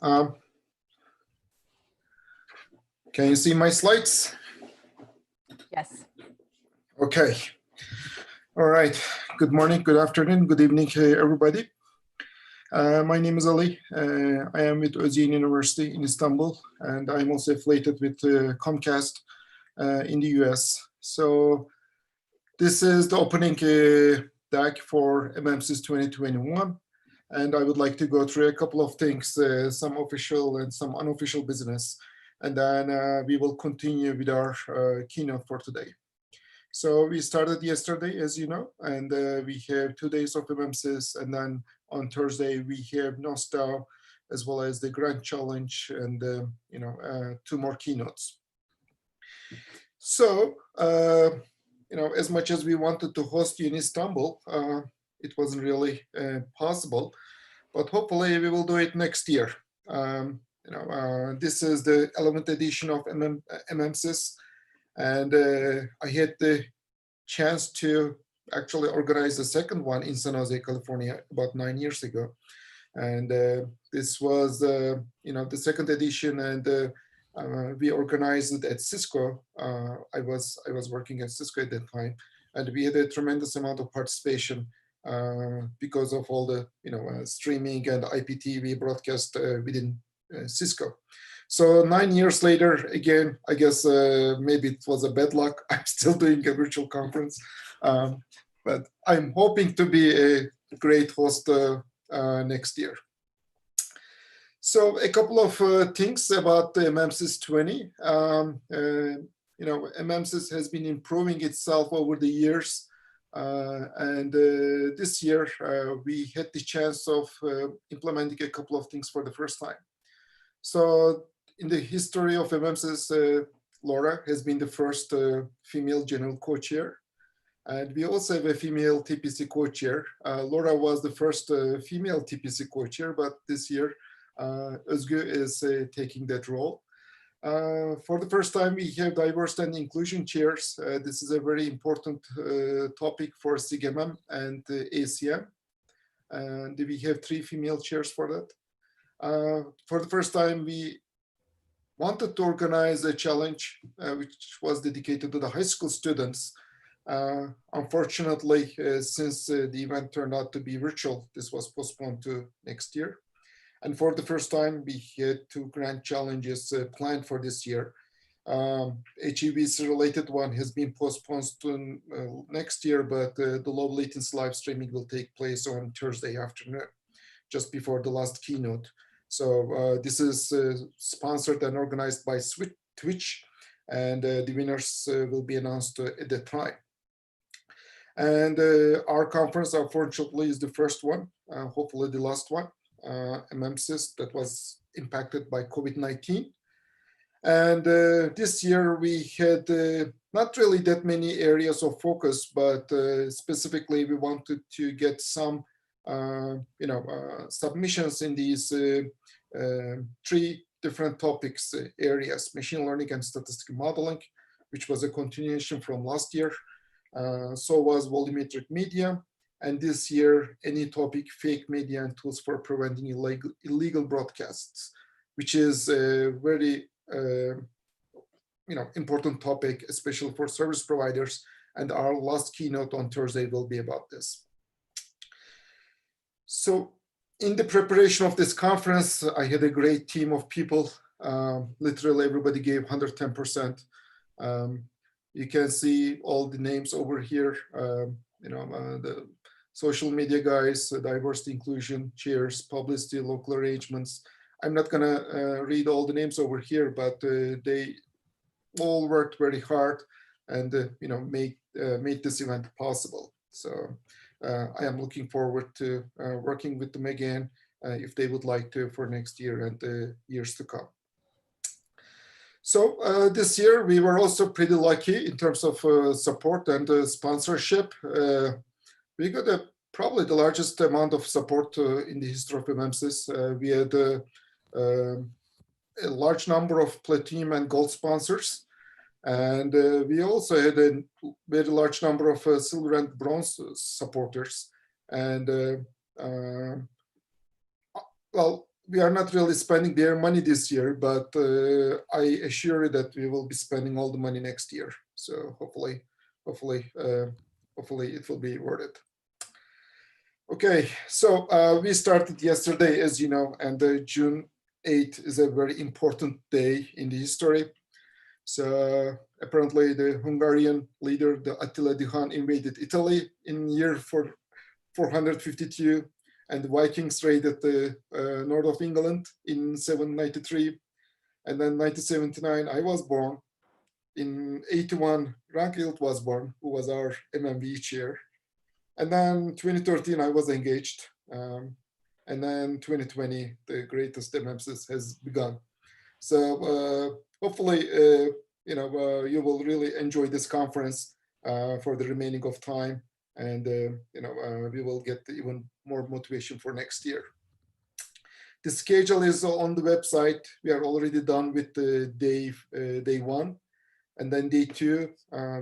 Can you see my slides? Yes. Okay. All right. Good morning, good afternoon, good evening, everybody. My name is Ali. I am with Özyeğin University in Istanbul, and I'm also affiliated with Comcast in the US. So this is the opening deck for MMSys 2021. And I would like to go through a couple of things, some official and some unofficial business. And then we will continue with our keynote for today. So we started yesterday, as you know, and we have 2 days of MMSys, and then on Thursday we have Nostal, as well as the Grand Challenge, and 2 more keynotes. So as much as we wanted to host you in Istanbul, it wasn't really possible, but hopefully we will do it next year. This is the 11th edition of MMSys. And I had the chance to actually organize the second one in San Jose, California, about 9 years ago. And this was, the second edition, and we organized it at Cisco. I was working at Cisco at that time, and we had a tremendous amount of participation because of all the, streaming and IPTV broadcast within Cisco. So 9 years later, again, I guess maybe it was a bad luck. I'm still doing a virtual conference, but I'm hoping to be a great host next year. So a couple of things about the MMSys 20. MMSys has been improving itself over the years. And this year, we had the chance of implementing a couple of things for the first time. So in the history of MMSys, Laura has been the first female general co-chair. And we also have a female TPC co-chair. Laura was the first female TPC co-chair, but this year, Özgü is taking that role. For the first time, we have diversity and inclusion chairs. This is a very important topic for SIGMM and ACM. And we have 3 female chairs for that. For the first time, we wanted to organize a challenge which was dedicated to the high school students. Unfortunately, since the event turned out to be virtual, this was postponed to next year. And for the first time, we had 2 grand challenges planned for this year. HEVC related one has been postponed to next year, but the low latency live streaming will take place on Thursday afternoon, just before the last keynote. So this is sponsored and organized by Twitch, and the winners will be announced at that time. And our conference, unfortunately, is the first one, hopefully the last one, MMSys, that was impacted by COVID-19. And this year we had not really that many areas of focus, but specifically we wanted to get some submissions in these 3 different topics areas: machine learning and statistical modeling, which was a continuation from last year. So was volumetric media, and this year any topic, fake media and tools for preventing illegal broadcasts, which is a very important topic, especially for service providers. And our last keynote on Thursday will be about this. So in the preparation of this conference, I had a great team of people. Literally everybody gave 110%. You can see all the names over here, the social media guys, diversity, inclusion, chairs, publicity, local arrangements. I'm not gonna read all the names over here, but they all worked very hard and made this event possible. So I am looking forward to working with them again if they would like to for next year and the years to come. So this year we were also pretty lucky in terms of support and sponsorship. We got probably the largest amount of support in the history of MMSys. We had a large number of platinum and gold sponsors. And we also had a very large number of silver and bronze supporters. And well, we are not really spending their money this year, but I assure you that we will be spending all the money next year. So hopefully it will be worth it. Okay, so we started yesterday, as you know, and June 8th is a very important day in the history. So apparently the Hungarian leader, the Attila the Hun, invaded Italy in year 452, and the Vikings raided the north of England in 793. And then 1979, I was born. In 81, Rankhild was born, who was our MMV chair. And then 2013, I was engaged. And then 2020, the greatest MMSys has begun. So hopefully, you will really enjoy this conference for the remaining of time, and we will get even more motivation for next year. The schedule is on the website. We are already done with the day one, and then day two,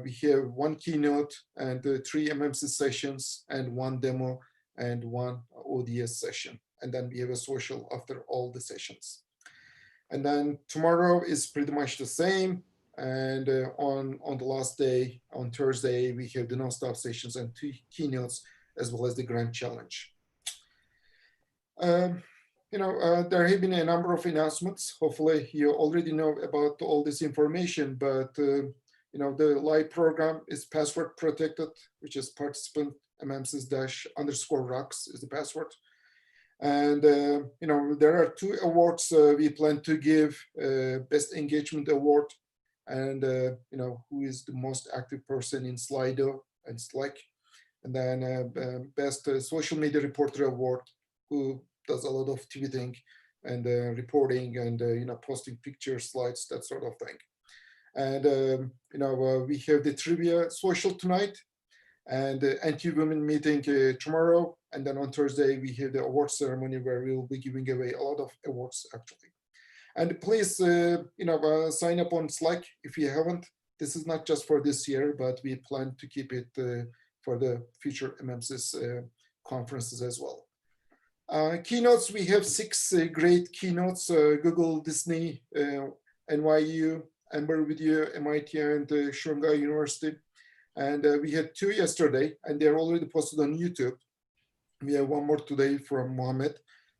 we have one keynote and 3 MMSys sessions and 1 demo and 1 ODS session, and then we have a social after all the sessions. And then tomorrow is pretty much the same. And on the last day, on Thursday, we have the non-stop sessions and 2 keynotes, as well as the grand challenge. There have been a number of announcements. Hopefully you already know about all this information, but the live program is password protected, which is participant MMSys-_rocks is the password. And there are 2 awards we plan to give: Best Engagement Award, and who is the most active person in Slido and Slack, and then Best Social Media Reporter Award, who does a lot of tweeting and reporting and posting pictures, slides, that sort of thing. And we have the trivia social tonight, and the anti-women meeting tomorrow. And then on Thursday, we have the award ceremony where we will be giving away a lot of awards, actually. And please, sign up on Slack if you haven't. This is not just for this year, but we plan to keep it for the future MMSys conferences as well. Keynotes, we have 6 great keynotes: Google, Disney, NYU, Amber Video, MIT, and Shanghai University. And we had 2 yesterday, and they're already posted on YouTube. We have 1 more today from Mohammed.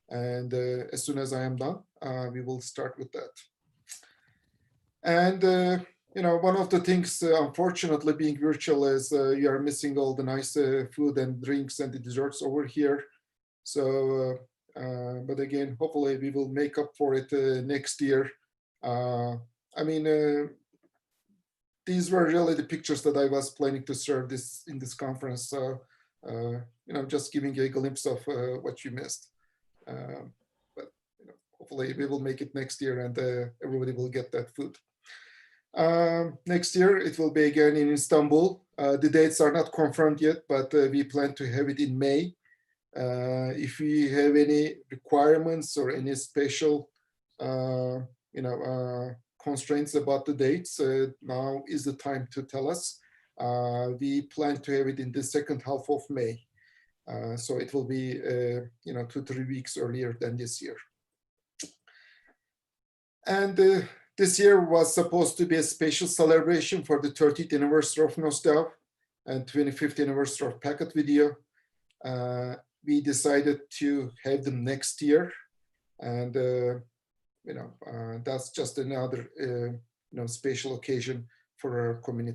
And as soon as I am done, we will start with that. And, one of the things, unfortunately, being virtual is you are missing all the nice food and drinks and the desserts over here. So, but again, hopefully we will make up for it next year. These were really the pictures that I was planning to share in this conference. So, just giving you a glimpse of what you missed. But hopefully we will make it next year, and everybody will get that food. Next year, it will be again in Istanbul. The dates are not confirmed yet, but we plan to have it in May. If we have any requirements or any special, constraints about the dates, now is the time to tell us. We plan to have it in the second half of May. So it will be, 2-3 weeks earlier than this year. And this year was supposed to be a special celebration for the 30th anniversary of Nostalgia and 25th anniversary of Packet Video. We decided to have them next year, and that's just another special occasion for our community.